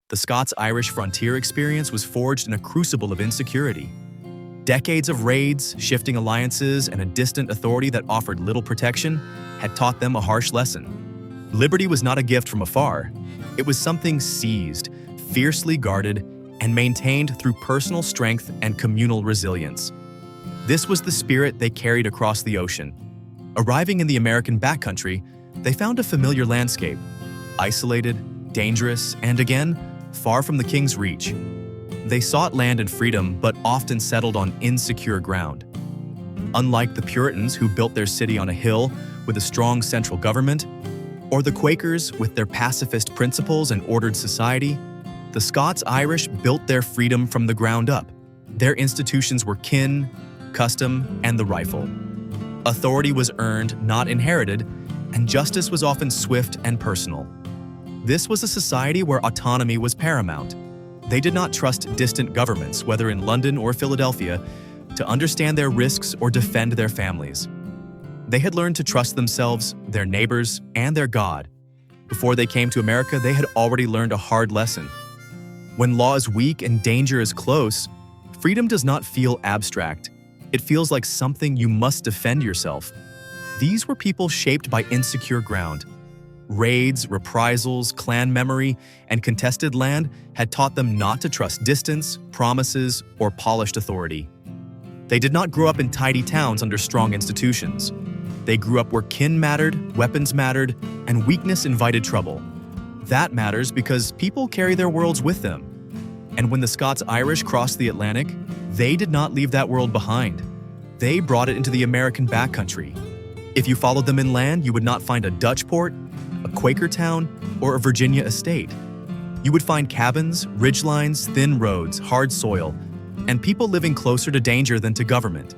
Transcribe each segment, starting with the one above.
The Scots-Irish frontier experience was forged in a crucible of insecurity. Decades of raids, shifting alliances, and a distant authority that offered little protection had taught them a harsh lesson. Liberty was not a gift from afar. It was something seized, fiercely guarded, and maintained through personal strength and communal resilience. This was the spirit they carried across the ocean. Arriving in the American backcountry, they found a familiar landscape, isolated, dangerous, and again, far from the king's reach. They sought land and freedom, but often settled on insecure ground. Unlike the Puritans who built their city on a hill with a strong central government, or the Quakers with their pacifist principles and ordered society, the Scots-Irish built their freedom from the ground up. Their institutions were kin, custom, and the rifle. Authority was earned, not inherited, and justice was often swift and personal. This was a society where autonomy was paramount. They did not trust distant governments, whether in London or Philadelphia, to understand their risks or defend their families. They had learned to trust themselves, their neighbors, and their God. Before they came to America, they had already learned a hard lesson. When law is weak and danger is close, freedom does not feel abstract. It feels like something you must defend yourself. These were people shaped by insecure ground. Raids, reprisals, clan memory, and contested land had taught them not to trust distance, promises, or polished authority. They did not grow up in tidy towns under strong institutions. They grew up where kin mattered, weapons mattered, and weakness invited trouble. That matters because people carry their worlds with them. And when the Scots-Irish crossed the Atlantic, they did not leave that world behind. They brought it into the American backcountry. If you followed them inland, you would not find a Dutch port, a Quaker town, or a Virginia estate. You would find cabins, ridgelines, thin roads, hard soil, and people living closer to danger than to government.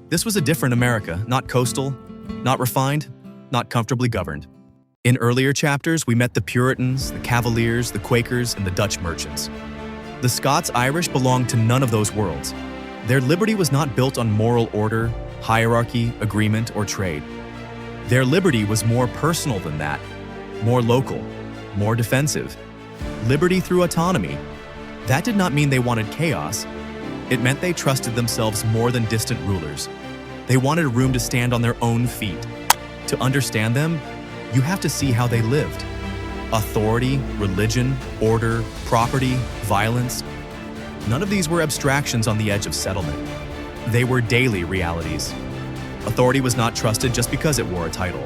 This was a different America, not coastal, not refined, not comfortably governed. In earlier chapters, we met the Puritans, the Cavaliers, the Quakers, and the Dutch merchants. The Scots-Irish belonged to none of those worlds. Their liberty was not built on moral order, hierarchy, agreement, or trade. Their liberty was more personal than that, more local, more defensive. Liberty through autonomy. That did not mean they wanted chaos. It meant they trusted themselves more than distant rulers. They wanted room to stand on their own feet. To understand them, you have to see how they lived. Authority, religion, order, property, violence. None of these were abstractions on the edge of settlement. They were daily realities. Authority was not trusted just because it wore a title.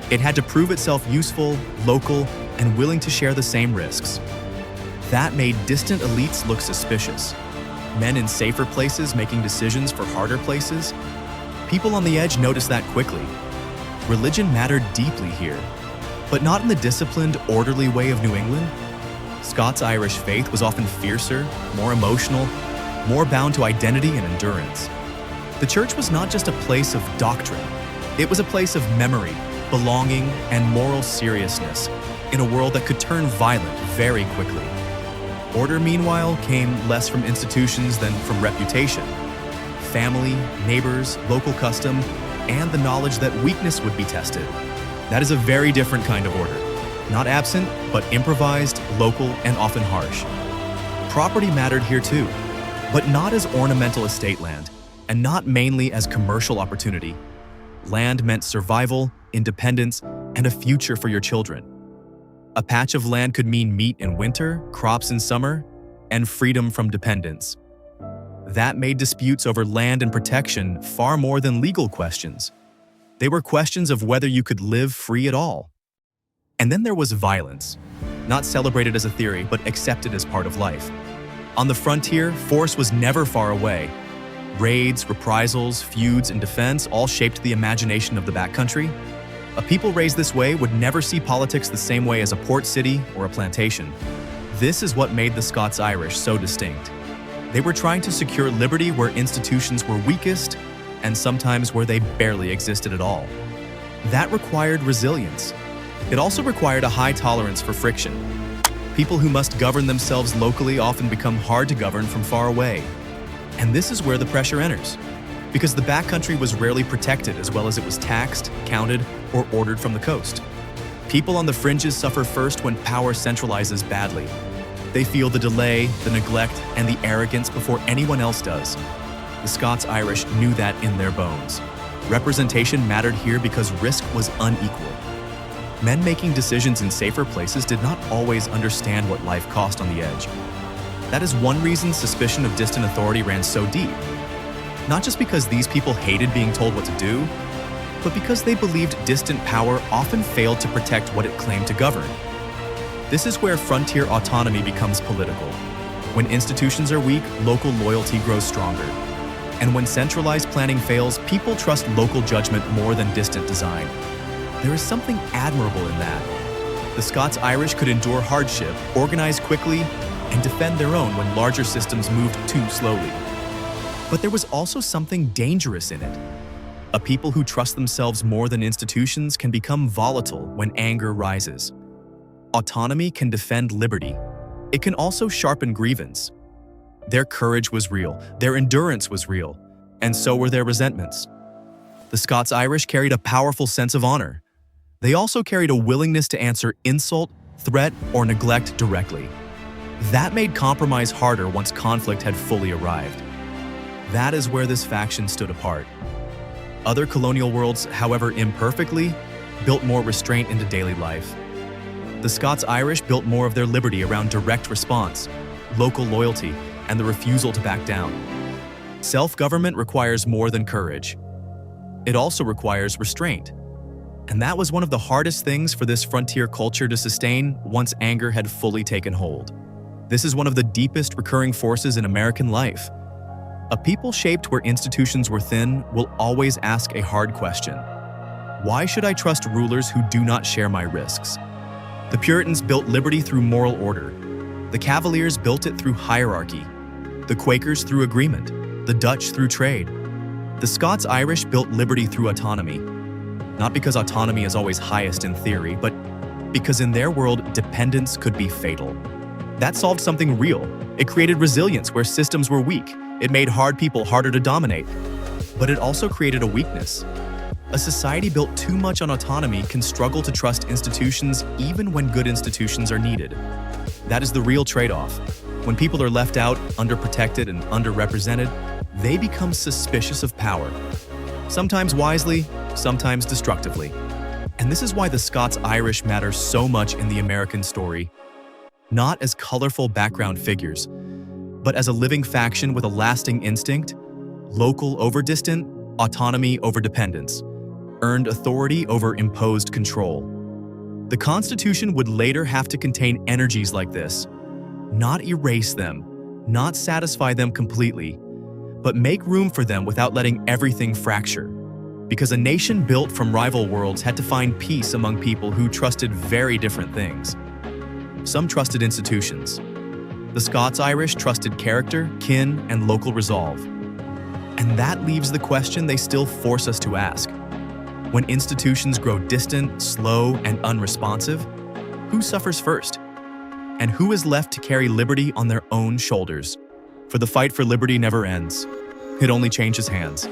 It had to prove itself useful, local, and willing to share the same risks. That made distant elites look suspicious. Men in safer places making decisions for harder places. People on the edge noticed that quickly. Religion mattered deeply here, but not in the disciplined, orderly way of New England. Scots-Irish faith was often fiercer, more emotional, more bound to identity and endurance. The church was not just a place of doctrine. It was a place of memory, belonging, and moral seriousness in a world that could turn violent very quickly. Order, meanwhile, came less from institutions than from reputation. Family, neighbors, local custom, and the knowledge that weakness would be tested. That is a very different kind of order. Not absent, but improvised, local, and often harsh. Property mattered here too, but not as ornamental estate land, and not mainly as commercial opportunity. Land meant survival, independence, and a future for your children. A patch of land could mean meat in winter, crops in summer, and freedom from dependence. That made disputes over land and protection far more than legal questions. They were questions of whether you could live free at all. And then there was violence, not celebrated as a theory, but accepted as part of life. On the frontier, force was never far away. Raids, reprisals, feuds, and defense all shaped the imagination of the backcountry. A people raised this way would never see politics the same way as a port city or a plantation. This is what made the Scots-Irish so distinct. They were trying to secure liberty where institutions were weakest, and sometimes where they barely existed at all. That required resilience. It also required a high tolerance for friction. People who must govern themselves locally often become hard to govern from far away. And this is where the pressure enters, because the backcountry was rarely protected as well as it was taxed, counted, or ordered from the coast. People on the fringes suffer first when power centralizes badly. They feel the delay, the neglect, and the arrogance before anyone else does. The Scots-Irish knew that in their bones. Representation mattered here because risk was unequal. Men making decisions in safer places did not always understand what life cost on the edge. That is one reason suspicion of distant authority ran so deep. Not just because these people hated being told what to do, but because they believed distant power often failed to protect what it claimed to govern. This is where frontier autonomy becomes political. When institutions are weak, local loyalty grows stronger. And when centralized planning fails, people trust local judgment more than distant design. There is something admirable in that. The Scots-Irish could endure hardship, organize quickly, and defend their own when larger systems moved too slowly. But there was also something dangerous in it. A people who trust themselves more than institutions can become volatile when anger rises. Autonomy can defend liberty. It can also sharpen grievance. Their courage was real, their endurance was real, and so were their resentments. The Scots-Irish carried a powerful sense of honor. They also carried a willingness to answer insult, threat, or neglect directly. That made compromise harder once conflict had fully arrived. That is where this faction stood apart. Other colonial worlds, however imperfectly, built more restraint into daily life. The Scots-Irish built more of their liberty around direct response, local loyalty, and the refusal to back down. Self-government requires more than courage. It also requires restraint. And that was one of the hardest things for this frontier culture to sustain once anger had fully taken hold. This is one of the deepest recurring forces in American life. A people shaped where institutions were thin will always ask a hard question. Why should I trust rulers who do not share my risks? The Puritans built liberty through moral order. The Cavaliers built it through hierarchy. The Quakers through agreement. The Dutch through trade. The Scots-Irish built liberty through autonomy. Not because autonomy is always highest in theory, but because in their world, dependence could be fatal. That solved something real. It created resilience where systems were weak. It made hard people harder to dominate. But it also created a weakness. A society built too much on autonomy can struggle to trust institutions even when good institutions are needed. That is the real trade-off. When people are left out, underprotected, and underrepresented, they become suspicious of power. Sometimes wisely, sometimes destructively. And this is why the Scots-Irish matter so much in the American story. Not as colorful background figures, but as a living faction with a lasting instinct, local over distant, autonomy over dependence, earned authority over imposed control. The Constitution would later have to contain energies like this, not erase them, not satisfy them completely, but make room for them without letting everything fracture. Because a nation built from rival worlds had to find peace among people who trusted very different things. Some trusted institutions. The Scots-Irish trusted character, kin, and local resolve. And that leaves the question they still force us to ask. When institutions grow distant, slow, and unresponsive, who suffers first? And who is left to carry liberty on their own shoulders? For the fight for liberty never ends. It only changes hands.